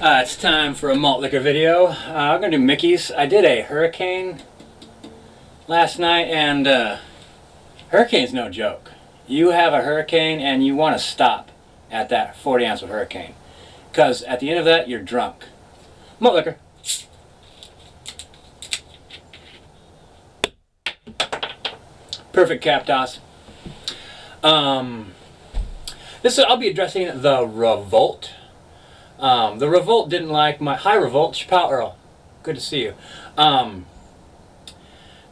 It's time for a malt liquor video. I'm going to do Mickey's. I did a hurricane last night, and hurricane's no joke. You have a hurricane and you want to stop at that 40 ounce of hurricane, because at the end of that you're drunk. Malt liquor. Perfect cap toss. I'll be addressing the Revolt. The Revolt didn't like my... Hi, Revolt. Chappelle Earl. Good to see you. Now,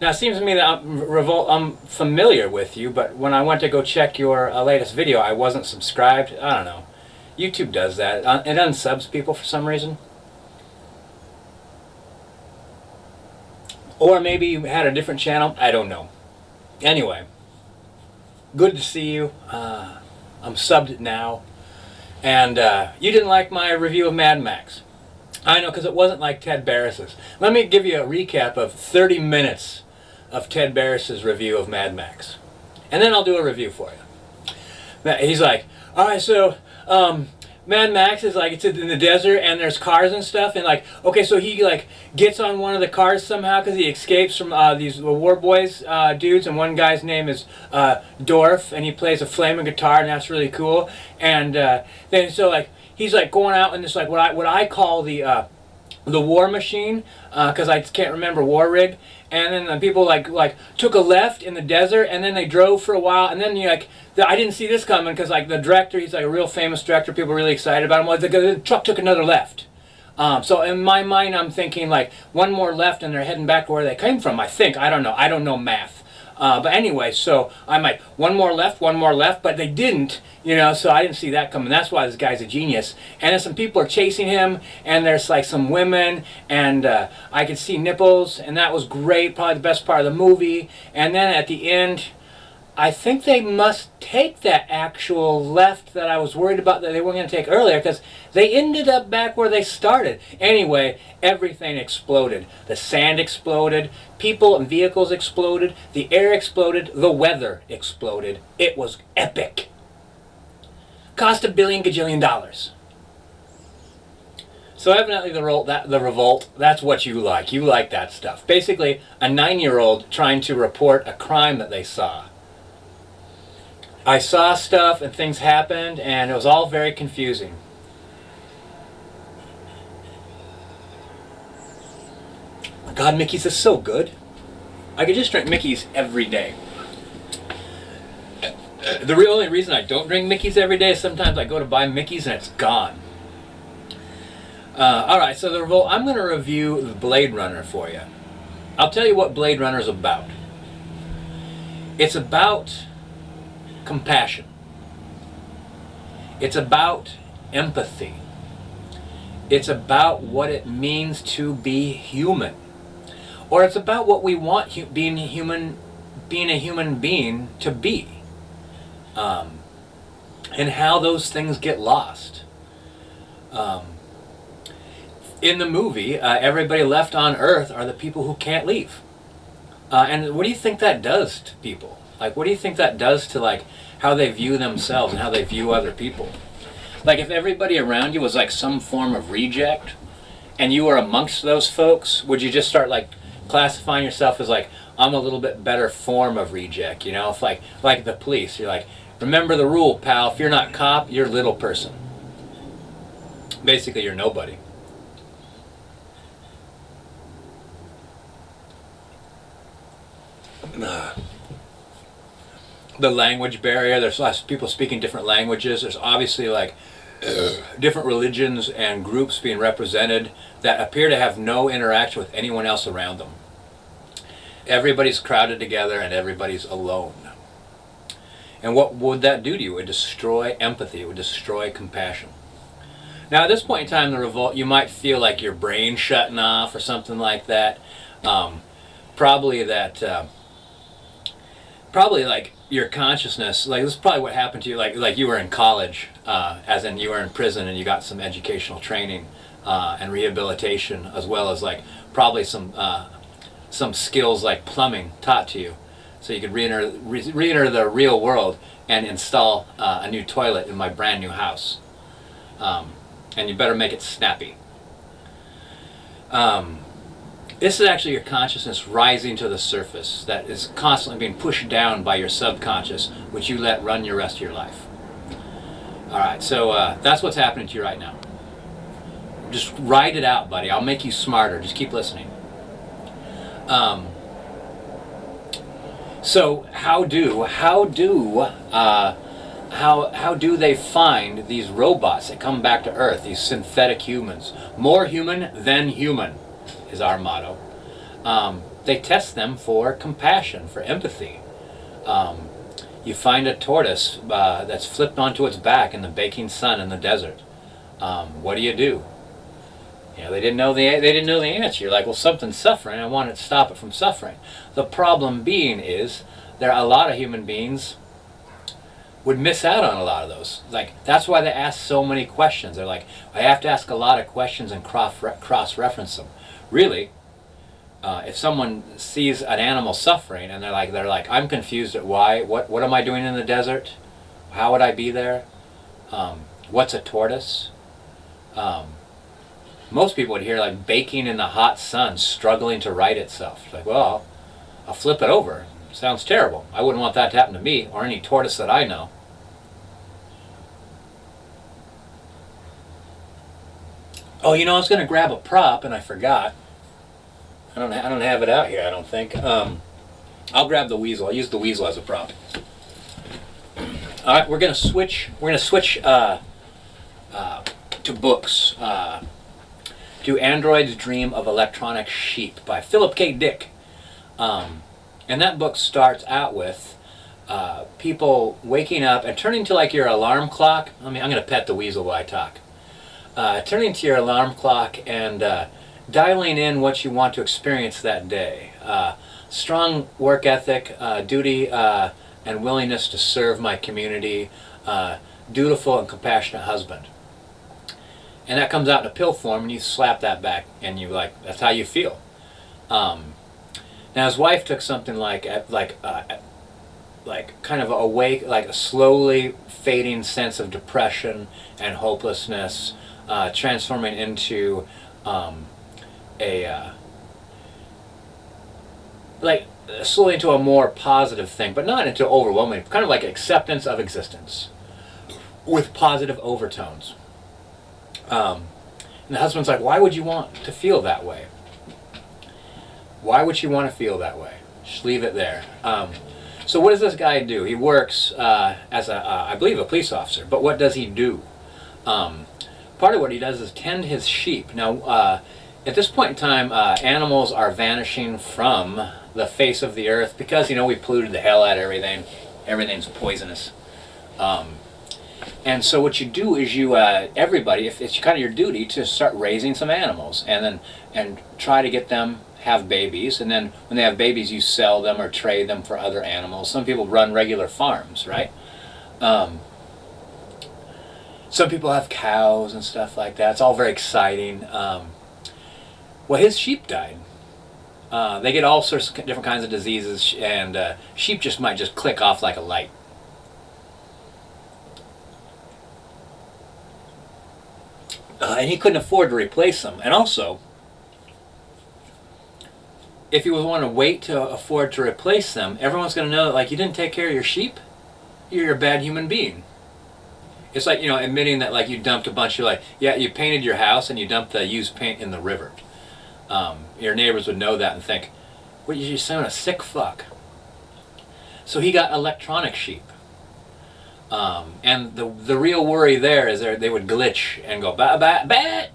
it seems to me that Revolt, I'm familiar with you, but when I went to go check your latest video, I wasn't subscribed. I don't know. YouTube does that. It unsubs people for some reason. Or maybe you had a different channel. I don't know. Anyway, good to see you. I'm subbed now. And you didn't like my review of Mad Max. I know, because it wasn't like Ted Barris's. Let me give you a recap of 30 minutes of Ted Barris's review of Mad Max. And then I'll do a review for you. He's like, alright, so Mad Max is like, it's in the desert and there's cars and stuff. And like, okay, so he like gets on one of the cars somehow because he escapes from these War Boys dudes. And one guy's name is Dorf, and he plays a flaming guitar, and that's really cool. And then so like he's like going out in this like what I call the war machine, because I can't remember war rig. And then the people like took a left in the desert, and then they drove for a while, and then I didn't see this coming, because like the director, he's like a real famous director, people are really excited about him. Well, the truck took another left. So in my mind, I'm thinking like one more left, and they're heading back to where they came from. I think, I don't know math. But anyway, so I'm like, one more left, but they didn't, so I didn't see that coming. That's why this guy's a genius. And then some people are chasing him, and there's like some women, and I could see nipples, and that was great, probably the best part of the movie. And then at the end, I think they must take that actual left that I was worried about that they weren't going to take earlier, because they ended up back where they started. Anyway, everything exploded. The sand exploded, people and vehicles exploded, the air exploded, the weather exploded. It was epic. Cost $1 billion gajillion. So evidently the Revolt, that's what you like. You like that stuff. Basically, a 9-year-old trying to report a crime that they saw. I saw stuff and things happened, and it was all very confusing. God, Mickey's is so good. I could just drink Mickey's every day. The only reason I don't drink Mickey's every day is sometimes I go to buy Mickey's and it's gone. Alright, so the Revolt, I'm going to review the Blade Runner for you. I'll tell you what Blade Runner is about. It's about compassion. It's about empathy. It's about what it means to be human. Or it's about what we want being a human being to be. And how those things get lost. In the movie, everybody left on Earth are the people who can't leave. And what do you think that does to people? Like, what do you think that does to, like, how they view themselves and how they view other people? Like, if everybody around you was, like, some form of reject, and you were amongst those folks, would you just start, like, classifying yourself as, like, I'm a little bit better form of reject, If, like the police, you're like, remember the rule, pal, if you're not cop, you're little person. Basically, you're nobody. The language barrier, there's lots of people speaking different languages. There's obviously like different religions and groups being represented that appear to have no interaction with anyone else around them. Everybody's crowded together and everybody's alone. And what would that do to you? It would destroy empathy. It would destroy compassion. Now at this point in time, the Revolt, you might feel like your brain shutting off or something like that. Probably like your consciousness, like this is probably what happened to you, like you were in college, as in you were in prison and you got some educational training and rehabilitation, as well as like probably some skills like plumbing taught to you. so you could re-enter the real world and install a new toilet in my brand new house. And you better make it snappy. This is actually your consciousness rising to the surface that is constantly being pushed down by your subconscious, which you let run your rest of your life. All right, so that's what's happening to you right now. Just ride it out, buddy. I'll make you smarter. Just keep listening. So how do they find these robots that come back to Earth, these synthetic humans? More human than human is our motto. They test them for compassion, for empathy. You find a tortoise that's flipped onto its back in the baking sun in the desert. What do? You know, they didn't know the answer. You're like, well, something's suffering. I want to stop it from suffering. The problem being is there are a lot of human beings would miss out on a lot of those. Like, that's why they ask so many questions. They're like, I have to ask a lot of questions and cross-reference them. Really, if someone sees an animal suffering and they're like, I'm confused at why. What am I doing in the desert? How would I be there? What's a tortoise? Most people would hear like baking in the hot sun, struggling to right itself. It's like, well, I'll flip it over. Sounds terrible. I wouldn't want that to happen to me or any tortoise that I know. Oh, you know, I was going to grab a prop and I forgot. I don't have it out here, I don't think. I'll grab the weasel. I'll use the weasel as a prop. All right, we're going to switch. We're going to switch to books. To Android's Dream of Electronic Sheep by Philip K. Dick. And that book starts out with people waking up and turning to like your alarm clock. I'm going to pet the weasel while I talk. Turning to your alarm clock and dialing in what you want to experience that day. Strong work ethic, duty and willingness to serve my community, dutiful and compassionate husband. And that comes out in a pill form, and you slap that back, and you like, that's how you feel. Now his wife took something like kind of awake, like a slowly fading sense of depression and hopelessness, transforming into slowly into a more positive thing, but not into overwhelming, kind of like acceptance of existence with positive overtones. And the husband's like, why would you want to feel that way? Why would you want to feel that way? Just leave it there. So what does this guy do? He works as I believe, a police officer. But what does he do? Part of what he does is tend his sheep. Now, at this point in time, animals are vanishing from the face of the earth because, you know, we polluted the hell out of everything. Everything's poisonous. And so what you do is you, everybody, if it's kind of your duty to start raising some animals and try to get them have babies, and then when they have babies you sell them or trade them for other animals. Some people run regular farms, right? Some people have cows and stuff like that. It's all very exciting. Well, his sheep died. They get all sorts of different kinds of diseases, and sheep just might just click off like a light. And he couldn't afford to replace them. And also, if you want to wait to afford to replace them, everyone's going to know that, like, you didn't take care of your sheep, you're a bad human being. It's like, you know, admitting that, like, you dumped a bunch of, like, yeah, you painted your house and you dumped the used paint in the river. Your neighbors would know that and think, well, you sound a sick fuck. So he got electronic sheep. And the real worry there is they would glitch and go bat bat bat,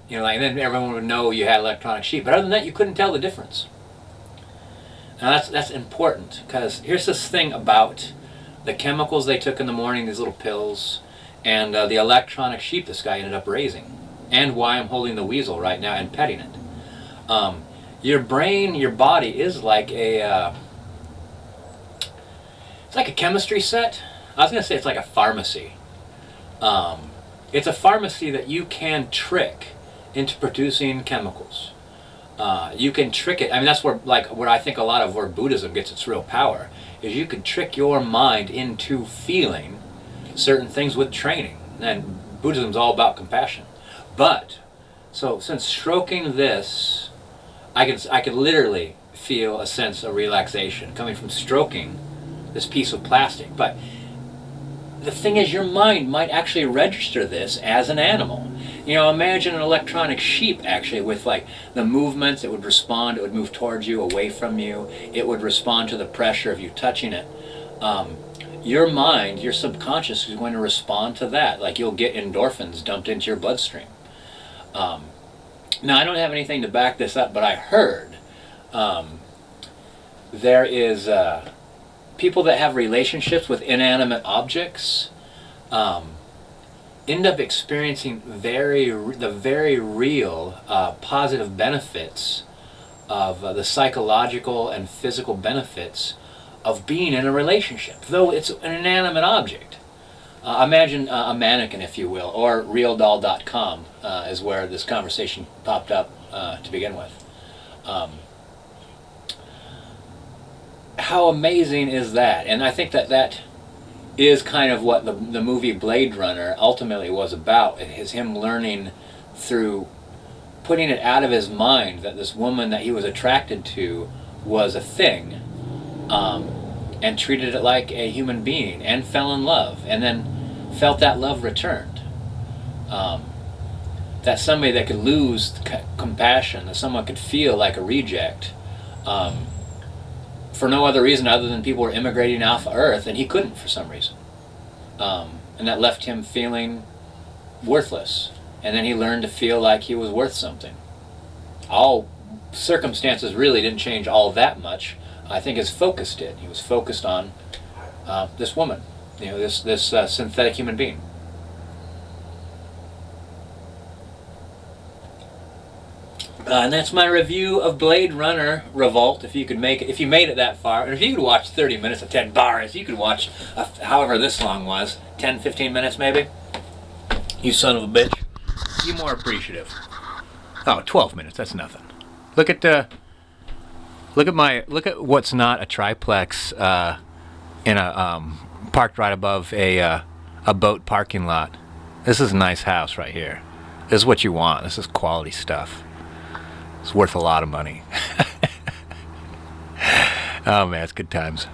you know, like, and then everyone would know you had electronic sheep. But other than that, you couldn't tell the difference. Now that's important, because here's this thing about the chemicals they took in the morning, these little pills, and the electronic sheep this guy ended up raising, and why I'm holding the weasel right now and petting it. Your brain, your body is like it's like a chemistry set. I was going to say it's like a pharmacy. It's a pharmacy that you can trick into producing chemicals. You can trick it. I mean, that's where I think a lot of where Buddhism gets its real power is you can trick your mind into feeling certain things with training. And Buddhism's all about compassion. But so since stroking this, I could literally feel a sense of relaxation coming from stroking this piece of plastic. But the thing is, your mind might actually register this as an animal. You know, imagine an electronic sheep actually with like the movements. It would respond. It would move towards you, away from you. It would respond to the pressure of you touching it. Your mind, your subconscious is going to respond to that. Like you'll get endorphins dumped into your bloodstream. Now, I don't have anything to back this up, but I heard there is people that have relationships with inanimate objects end up experiencing the very real positive benefits of the psychological and physical benefits of being in a relationship, though it's an inanimate object. Imagine a mannequin, if you will, or realdoll.com is where this conversation popped up to begin with. How amazing is that? And I think that is kind of what the movie Blade Runner ultimately was about. It is him learning through putting it out of his mind that this woman that he was attracted to was a thing, and treated it like a human being, and fell in love, and then felt that love returned. That somebody that could lose compassion, that someone could feel like a reject, for no other reason other than people were immigrating off Earth, and he couldn't for some reason. And that left him feeling worthless. And then he learned to feel like he was worth something. All circumstances really didn't change all that much. I think his focus did. He was focused on this woman, this synthetic human being. And that's my review of Blade Runner Revolt. If you made it that far, and if you could watch 30 minutes of 10 bars, you could watch however this long was, 10, 15 minutes maybe. You son of a bitch. You more appreciative. Oh, 12 minutes, that's nothing. Look at what's not a triplex in a parked right above a boat parking lot. This is a nice house right here. This is what you want. This is quality stuff. It's worth a lot of money. Oh man, it's good times.